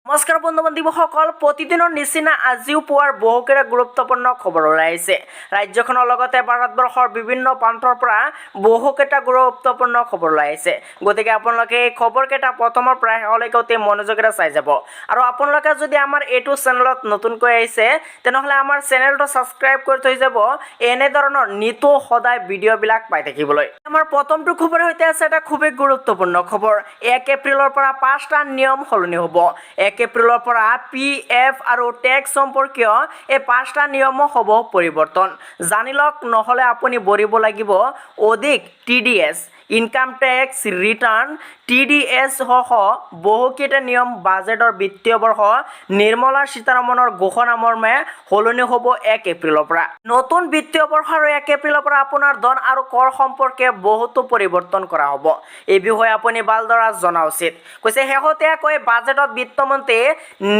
নমস্কাৰ বন্ধু বান্ধৱীসকল, প্ৰতিদিনৰ নিচিনা আজিও পুৱাৰ বহুকেইটা গুৰুত্বপূৰ্ণ খবৰ ওলাই আহিছে। ৰাজ্যখনৰ লগতে ভাৰতবৰ্ষৰ বিভিন্ন প্ৰান্তৰ পৰা বহুকেইটা গুৰুত্বপূৰ্ণ খবৰ ওলাই আহিছে। গতিকে আপোনালোকে এই খবৰকেইটা প্ৰথমৰ পৰা শেষলৈকে অতি মনোযোগেৰে চাই যাব। আৰু আপোনালোকে যদি আমাৰ এইটো চেনেলত নতুনকৈ আহিছে তেনেহ'লে আমাৰ চেনেলটো ছাবস্ক্ৰাইব কৰি থৈ যাব এনেধৰণৰ নিতৌ সদায় ভিডিঅ'বিলাক পাই থাকিবলৈ। আমাৰ প্ৰথমটো খবৰ সৈতে আছে এটা খুবেই গুৰুত্বপূৰ্ণ খবৰ। 1 এপ্ৰিলৰ পৰা 5টা নিয়ম সলনি হ'ব। 1 এপ্ৰিলৰ পৰা PF আৰু টেক্স সম্পৰ্কীয় এই 5টা নিয়ম হ'ব পৰিৱৰ্তন। জানি লওক, নহ'লে আপুনি ভৰিব লাগিব অধিক TDS, income tax return, TDS সহ বহুকেইটা নিয়ম বাজেটৰ বিত্তীয় বৰ্ষ নিৰ্মলা সীতাৰমণৰ ঘোষণা মৰ্মে সলনি হ'ব 1 এপ্ৰিলৰ পৰা। নতুন বিত্তীয় বৰ্ষ আৰু 1 এপ্ৰিলৰ পৰা আপোনাৰ ধন আৰু কৰ সম্পৰ্কে বহুতো পৰিৱৰ্তন কৰা হ'ব। এই বিষয়ে আপুনি ভালদৰে জনা উচিত। কৈছে শেহতীয়াকৈ বাজেটত বিত্তমন্ত্ৰী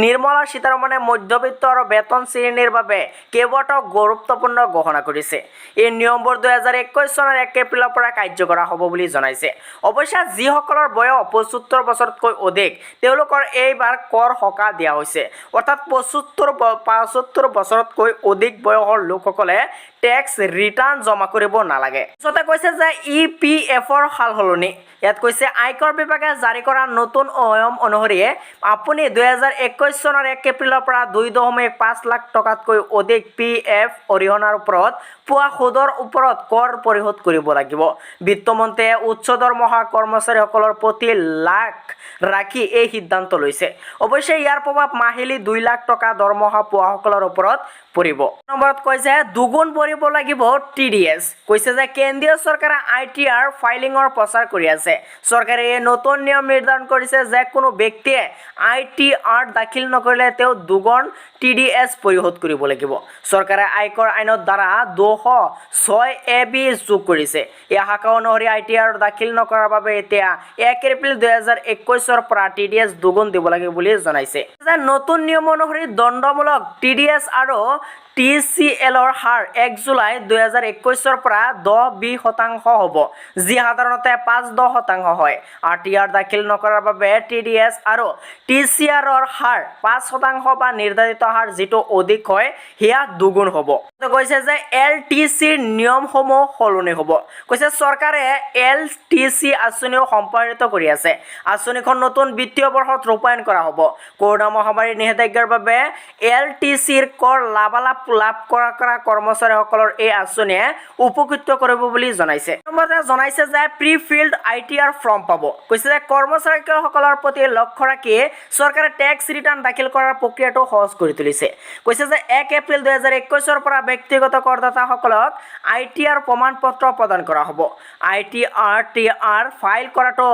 নিৰ্মলা সীতাৰমণে মধ্যবিত্ত আৰু বেতন শ্ৰেণীৰ বাবে কেইবাটাও গুৰুত্বপূৰ্ণ ঘোষণা কৰিছে। এই নিয়মবোৰ 2021 চনৰ 1 এপ্ৰিলৰ পৰা কাৰ্যকৰী হ'ব বুলি জনাইছে। অৱশ্যে যিসকলৰ বয়স 75 বছৰতকৈ অধিক তেওঁলোকৰ এইবাৰ কৰ সকাহ দিয়া হৈছে। অৰ্থাৎ 75 বছৰতকৈ অধিক বয়সৰ লোকসকলে টেক্স ৰিটাৰ্ণ জমা কৰিব নালাগে। পিছতে কৈছে যে EPFৰ সাল সলনি। ইয়াত কৈছে আয়কৰ বিভাগে জাৰি কৰা নতুন নিয়ম অনুসৰি আপুনি 2021 চনৰ 1 এপ্ৰিলৰ পৰা 2.5 লাখ টকাতকৈ অধিক PF অৰিহণাৰ ওপৰত পোৱা সুদৰ ওপৰত কৰ পৰিশোধ কৰিব লাগিব। বিত্তমন্ত্ৰীয়ে উচ্চ দৰমহা কৰ্মচাৰীসকলৰ প্ৰতি লাখ ৰাখি এই সিদ্ধান্ত লৈছে। অৱশ্যে ইয়াৰ প্ৰভাৱ মাহিলী 2 লাখ টকা দৰমহা পোৱাসকলৰ ওপৰত পৰিব। নম্বৰত কৈছে দুগুণ ভৰিব লাগিব TDS। কৈছে যে কেন্দ্ৰীয় চৰকাৰে ITR ফাইলিঙৰ প্ৰচাৰ কৰি আছে। চৰকাৰে এই নতুন নিয়ম নিৰ্ধাৰণ কৰিছে যে কোনো ব্যক্তিয়ে ITR দাখিল নকৰিলে তেওঁ দুগুণ TDS পৰিশোধ কৰিব লাগিব। চৰকাৰে আয়কৰ আইনৰ ধাৰা 206AB যোগ কৰিছে। এই শাখা অনুসৰি ITR দাখিল নকৰাৰ বাবে এতিয়া 1 এপ্ৰিল 2021 ৰ পৰা TDS দুগুণ দিব লাগিব বুলি জনাইছে। নতুন নিয়ম অনুসৰি দণ্ডমূলক TDS আৰু TCLৰ হাৰ 1 জুলাই 2021 ৰ পৰা 10-20% হ'ব, যি সাধাৰণতে 5-10% হয়। RTR দাখিল নকৰাৰ বাবে TDS আৰু TCRৰ হাৰ 5% বা নিৰ্ধাৰিত হাৰ যিটো অধিক হয় সেয়া দুগুণ হ'ব। কৈছে যে LTCৰ নিয়মসমূহ সলনি হ'ব। কৈছে চৰকাৰে LTC আঁচনিও সম্প্ৰসাৰিত কৰি আছে। আঁচনিখন নতুন বিত্তীয় বৰ্ষত ৰূপায়ণ কৰা হ'ব। কৰোনা মহামাৰীৰ নিষেধাজ্ঞাৰ বাবে LTCৰ কৰ লাভালাভ লাভ কৰা কৰ্মচাৰীসকলৰ এই আঁচনিয়ে উপকৃত কৰিব বুলি জনাইছে। জনাইছে যে প্ৰি-ফিল্ড ITR ফৰ্ম পাব। কৈছে যে কৰ্মচাৰীসকলৰ প্ৰতি লক্ষ্য ৰাখি চৰকাৰে টেক্স ৰিটাৰ্ণ দাখিল কৰাৰ প্ৰক্ৰিয়াটো সহজ কৰি তুলিছে। কৈছে যে 1 এপ্ৰিল 2021 ৰ পৰা ব্যক্তিগত কৰদাতাসকলক ITR প্ৰমাণ পত্ৰ প্ৰদান কৰা হ'ব। ITR ফাইল কৰাটো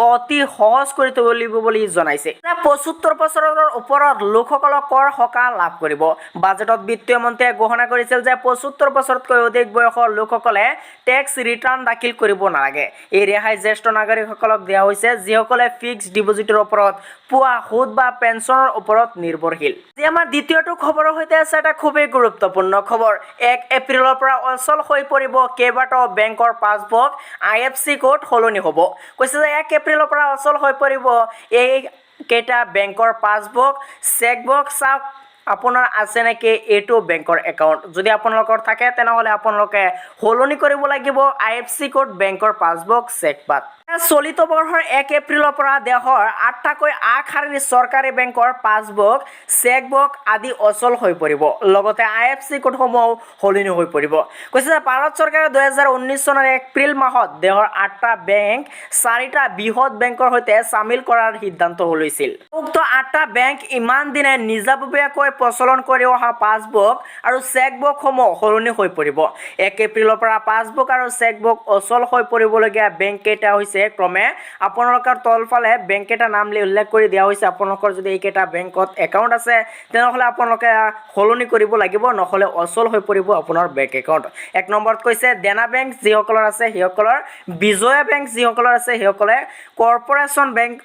অতি সহজ কৰি তুলিব বুলি জনাইছে। 75 বছৰৰ ওপৰত লোকসকলক কৰ সকাহ লাভ কৰিব। বাজেটত বিত্তীয় মন্ত্ৰীয়ে ঘোষণা কৰিছিল যে 75 বছৰতকৈ অধিক বয়সৰ লোকসকলে টেক্স ৰিটাৰ্ণ দাখিল কৰিব নালাগে। এই ৰেহাই জ্যেষ্ঠ নাগৰিকসকলক দিয়া হৈছে যিসকলে ফিক্সড ডিপজিটৰ ওপৰত পোৱা সুদ বা পেঞ্চনৰ ওপৰত নিৰ্ভৰশীল। আজি আমাৰ দ্বিতীয়টো খবৰৰ সৈতে আছে এটা খুবেই গুৰুত্বপূৰ্ণ খবৰ। 1 এপ্ৰিলৰ পৰা অচল হৈ পৰিব কেইবাটাও বেংকৰ পাছবুক, IFC কোড সলনি হ'ব। কৈছে যে 1 এপ্ৰিলৰ পৰা অচল হৈ পৰিব এই কেইটা বেংকৰ পাছবুক, চেকবুক। চাওক আপোনাৰ আছে নেকি এইটো বেংকৰ একাউণ্ট। যদি আপোনালোকৰ থাকে তেনেহ'লে আপোনালোকে সলনি কৰিব লাগিব IFC কোড, বেংকৰ পাছবুক, চেকবুক। চলিত বৰ্ষৰ 1 এপ্ৰিলৰ পৰা দেশৰ 8টাকৈ আগশাৰীৰ চৰকাৰী বেংকৰ পাছবুক, চেকবুক আদি অচল হৈ পৰিব। লগতে IFC কোডসমূহ সলনি হৈ পৰিব। কৈছে যে ভাৰত চৰকাৰে 2019 চনৰ এপ্ৰিল মাহত দেশৰ 8টা বেংক 4টা বৃহৎ বেংকৰ সৈতে চামিল কৰাৰ সিদ্ধান্ত লৈছিল। উক্ত 8টা বেংক ইমান দিনে নিজাববীয়াকৈ প্ৰচলন কৰি অহা পাছবুক আৰু চেকবুকসমূহ সলনি হৈ পৰিব। 1 এপ্ৰিলৰ পৰা পাছবুক আৰু চেকবুক অচল হৈ পৰিবলগীয়া বেংক কেইটা হৈছে ক্ৰমে আপোনালোকৰ তলফালে বেংক কেইটা নাম উল্লেখ কৰি দিয়া হৈছে। আপোনালোকৰ যদি এইকেইটা বেংকত একাউণ্ট আছে তেনেহ'লে আপোনালোকে সলনি কৰিব লাগিব, নহ'লে অচল হৈ পৰিব আপোনাৰ বেংক একাউণ্ট। 1 নম্বৰত কৈছে দেনা বেংক যিসকলৰ আছে সেইসকলৰ, বিজয়া বেংক যিসকলৰ আছে সেইসকলে, কৰ্পৰেশ্যন বেংক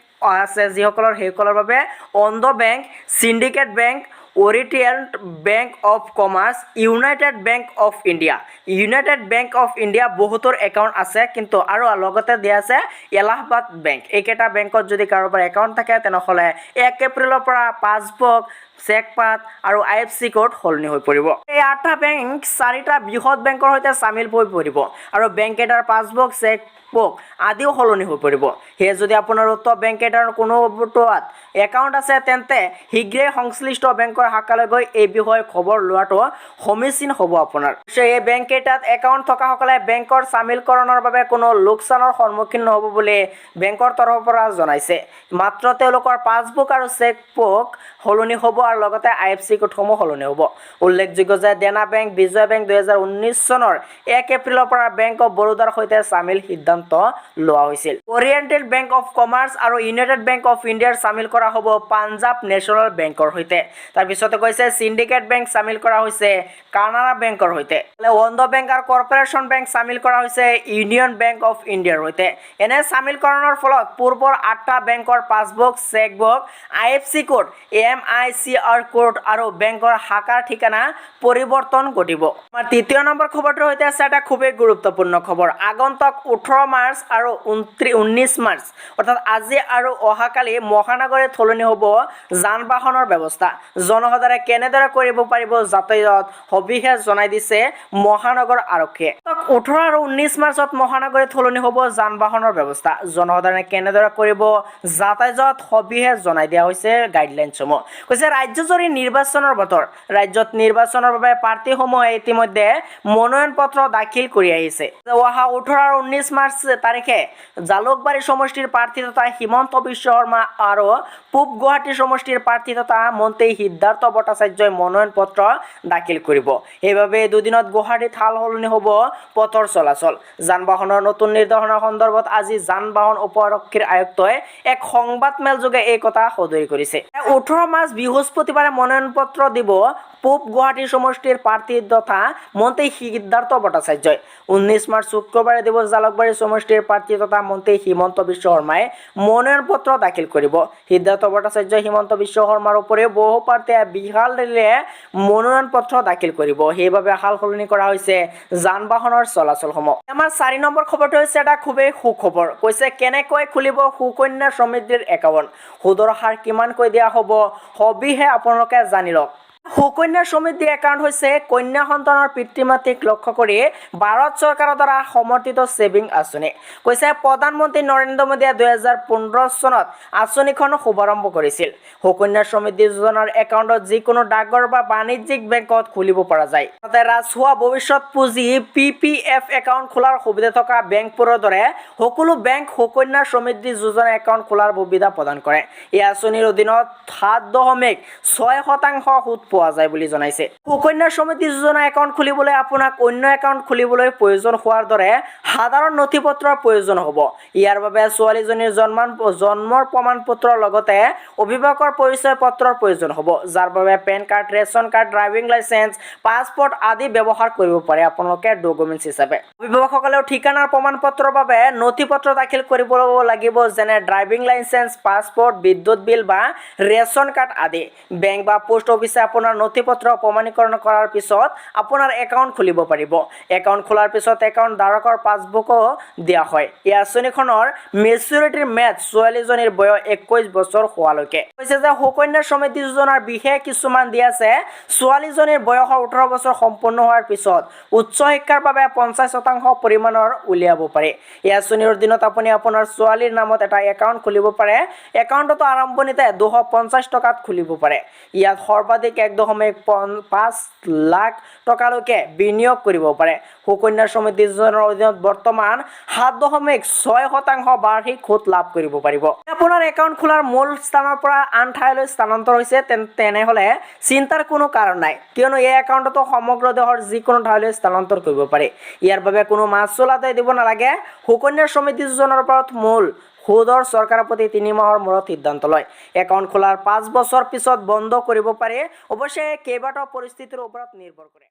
আছে যিসকলৰ সেইসকলৰ বাবে, অন্ধ bank, syndicate bank, orient bank of commerce, United bank of India. United bank of India বহুতৰ একাউণ্ট আছে, কিন্তু আৰু লগতে দিয়া আছে এলাহাবাদ বেংক। এইকেইটা বেংকত যদি কাৰোবাৰ একাউণ্ট থাকে তেনেহ'লে 1 এপ্ৰিলৰ পৰা পাছবুক, চেকপাত আৰু IFC কোড সলনি হৈ পৰিব। এই 8টা বেংক 4টা বৃহৎ বেংকৰ সৈতে চামিল হৈ পৰিব আৰু বেংককেইটাৰ পাছবুক, চেকবুক আদিও সলনি হৈ পৰিব। সেয়ে যদি আপোনাৰ উক্ত বেংককেইটাৰ কোনোটোত একাউণ্ট আছে তেন্তে শীঘ্ৰেই সংশ্লিষ্ট বেংকৰ শাখালৈ গৈ এই বিষয়ে খবৰ লোৱাটো সমীচীন হ'ব আপোনাৰ। এই বেংককেইটাত একাউণ্ট থকাসকলে বেংকৰ চামিলকৰণৰ বাবে কোনো লোকচানৰ সন্মুখীন নহ'ব বুলি বেংকৰ তৰফৰ পৰা জনাইছে। মাত্ৰ তেওঁলোকৰ পাছবুক আৰু চেকবুক সলনি হ'ব আৰু লগতে IFC কোডসমূহ সলনি হ'ব। উল্লেখযোগ্য যে দেনা বেংক, বিজয়া বেংক 2019 চনৰ 1 এপ্ৰিলৰ পৰা বেংক অফ বৰোদাৰ সৈতে চামিল সিদ্ধান্ত লোৱা হৈছিল। অৰিয়েণ্টেড বেংক অফ কমাৰ্চ আৰু ইউনাইটেড বেংক অফ ইণ্ডিয়াৰ চামিল কৰা হ'ব পাঞ্জাৱ নেশ্যনেল বেংকৰ সৈতে। তাৰপিছতে কৈছে চিণ্ডিকেট বেংক চামিল কৰা হৈছে কানাড়া বেংকৰ সৈতে। বন্ধন বেংক আৰু কৰ্পৰেশ্যন বেংক চামিল কৰা হৈছে ইউনিয়ন বেংক অফ ইণ্ডিয়াৰ সৈতে। এনে চামিলকৰণৰ ফলত পূৰ্বৰ 8টা বেংকৰ passbook, chequebook, IFC code, MICR code আৰু বেংকৰ শাখাৰ ঠিকনা পৰিৱৰ্তন ঘটিব। আমাৰ তৃতীয় নম্বৰ খবৰটো সৈতে আছে এটা খুবেই গুৰুত্বপূৰ্ণ খবৰ। আগন্তুক 18 মাৰ্চ আৰু 19 মাৰ্চ অৰ্থাৎ আজি আৰু অহাকালি মহানগৰীত সলনি হ'ব যান বাহনৰ ব্যৱস্থা। জনসাধাৰণে কেনেদৰে কৰিব পাৰিব যাতায়াত সবিশেষ জনাই দিছে মহানগৰ আৰক্ষীয়ে। 18 আৰু 19 মাৰ্চত মহানগৰীত সলনি হ'ব যান বাহনৰ ব্যৱস্থা। জনসাধাৰণে কেনেদৰে কৰিব যাতায়াত সবিশেষ জনাই দিয়া হৈছে গাইডলাইনসমূহ। কৈছে ৰাজ্যজুৰি নিৰ্বাচনৰ বতৰ। ৰাজ্যত নিৰ্বাচনৰ বাবে প্ৰাৰ্থীসমূহে ইতিমধ্যে মনোনয়ন পত্ৰ দাখিল কৰি আহিছে। অহা 18 আৰু 19 মাৰ্চ তাৰিখে জালুকবাৰী সমষ্টিৰ প্ৰাৰ্থী তথা হিমন্ত বিশ্ব শৰ্মা আৰু পূব গুৱাহাটী সমষ্টিৰ প্ৰাৰ্থী তথা মন্ত্ৰী সিদ্ধাৰ্থ ভট্টাচাৰ্যই মনোনয়ন পত্ৰ দাখিল কৰিব। সেইবাবে দুদিনত গুৱাহাটীত সাল সলনি হ'ব পথৰ চলাচল। যান বাহনৰ নতুন নিৰ্দেশনাৰ সন্দৰ্ভত আজি যান বাহন উপ আৰক্ষীৰ আয়ুক্তই এক সংবাদমেল যোগে এই কথা সদৰি কৰিছে। 18 মাৰ্চ বৃহস্পতিবাৰে মনোনয়ন পত্ৰ দিব পূব গুৱাহাটী সমষ্টিৰ প্ৰাৰ্থী তথা মন্ত্ৰী সিদ্ধাৰ্থ ভট্টাচাৰ্যই। 19 মাৰ্চ শুক্ৰবাৰে দিব জালুকবাৰী সমষ্টিৰ প্ৰাৰ্থী তথা মন্ত্ৰী হিমন্ত বিশ্ব শৰ্মাই মনোনয়ন পত্ৰ দাখিল কৰিব। সিদ্ধাৰ্থ ভট্টাচাৰ্য, হিমন্ত বিশ্ব শৰ্মাৰ উপৰিও বহু প্ৰাৰ্থীয়ে বিশাল ৰেলীৰে মনোনয়ন পত্ৰ দাখিল কৰিব। সেইবাবে সাল সলনি কৰা হৈছে যান বাহনৰ চলাচলসমূহ। আমাৰ 4 নম্বৰ খবৰটো হৈছে এটা খুবেই সুখবৰ। কৈছে কেনেকৈ খুলিব সুকন্যা সমৃদ্ধিৰ একাউণ্ট, সুদৰ হাৰ কিমানকৈ দিয়া হ'ব সবিশেষ আপোনালোকে জানি লওক। সুকন্যা সমৃদ্ধি একাউণ্ট হৈছে কন্যা সন্তানৰ পিতৃ মাতৃক লক্ষ্য কৰি ভাৰত চৰকাৰৰ দ্বাৰা সমৰ্থিত ছেভিং আঁচনি। কৈছে প্ৰধানমন্ত্ৰী নৰেন্দ্ৰ মোদীয়ে 2015 চনত আঁচনিখন শুভাৰম্ভ কৰিছিল। সুকন্যা সমৃদ্ধি যোজনাৰ একাউণ্টত যিকোনো ডাকঘৰ বা বাণিজ্যিক বেংকত খুলিব পৰা যায়। তাতে ৰাজহুৱা ভৱিষ্যত পুঁজি PPF একাউণ্ট খোলাৰ সুবিধা থকা বেংকবোৰৰ দৰে সকলো বেংক সুকন্যা সমৃদ্ধি যোজনা একাউণ্ট খোলাৰ সুবিধা প্ৰদান কৰে। এই আঁচনিৰ অধীনত 7.6% সুদ পোৱা যায় বুলি জনাইছে। সুকন্যা সমৃদ্ধি যোজনা একাউণ্ট খুলিবলৈ আপোনাক অন্য একাউণ্ট খুলিবলৈ প্ৰয়োজন হোৱাৰ দৰে সাধাৰণ নথি পত্ৰৰ প্ৰয়োজন হ'ব। ইয়াৰ বাবে ছোৱালীজনীৰ জন্মৰ প্ৰমাণ পত্ৰৰ লগতে অভিভাৱকৰ পৰিচয় পত্ৰৰ প্ৰয়োজন হ'ব, যাৰ বাবে PAN card, ration card, driving licence, passport আদি ব্যৱহাৰ কৰিব পাৰে আপোনালোকে ডকুমেণ্টছ হিচাপে। অভিভাৱকসকলেও ঠিকনাৰ প্ৰমাণ পত্ৰৰ বাবে নথি পত্ৰ দাখিল কৰিব লাগিব, যেনে ড্ৰাইভিং লাইচেন্স, পাছপৰ্ট, বিদ্যুৎ বিল বা ৰেচন কাৰ্ড আদি। বেংক বা পোষ্ট অফিচে আপোনাৰ নথি পত্ৰ প্ৰমাণীকৰণ কৰাৰ পিছত আপোনাৰ একাউণ্ট খুলিব পাৰিব। একাউণ্ট খোলাৰ পিছত একাউণ্ট ধাৰকৰ পাছবুকো দিয়া হয়। এই আঁচনিখনৰ মেচুৰিটিৰ মেয়াদ ছোৱালীজনীৰ বয়স 21 বছৰ হোৱালৈকে। কৈছে যে সুকন্যা সমৃদ্ধি যোজনাৰ বিশেষ কিছুমান দিয়া আছে। ছোৱালীজনীৰ বয়স 18 বছৰ সম্পূৰ্ণ হোৱাৰ পিছত উচ্চ শিক্ষাৰ বাবে 50% পৰিমাণৰ উলিয়াব পাৰে। এই আঁচনিৰ অধীনত আপুনি আপোনাৰ ছোৱালীৰ নামত এটা একাউণ্ট খুলিব পাৰে। একাউণ্টটো আৰম্ভণিতে 250 টকাত খুলিব পাৰে। ইয়াত সৰ্বাধিক 1.5 লাখ টকালৈকে বিনিয়োগ কৰিব পাৰে। সুকন্যা সমৃদ্ধি যোজনাৰ অধীনত বৰ্তমান 7.6% বাৰ্ষিক সুদ লাভ কৰিব পাৰিব। আপোনাৰ একাউণ্ট খোলাৰ মূল স্থানৰ পৰা আন ঠাইলৈ স্থানান্তৰ হৈছে তেনেহ'লে চিন্তাৰ কোনো কাৰণ নাই, কিয়নো এই একাউণ্টটো সমগ্ৰ দেশৰ যিকোনো ঠাইলৈ স্থানান্তৰ কৰিব পাৰে। ইয়াৰ বাবে কোনো মাচুল আদায় দিব নালাগে। সুকন্যা সমৃদ্ধি যোজনাৰ ওপৰত মূল সুদৰ চৰকাৰৰ প্ৰতি 3 মাহৰ মূৰত সিদ্ধান্ত লয়। একাউণ্ট খোলাৰ 5 বছৰ পিছত বন্ধ কৰিব পাৰে। অৱশ্যে কেইবাটাও পৰিস্থিতিৰ ওপৰত নিৰ্ভৰ কৰে।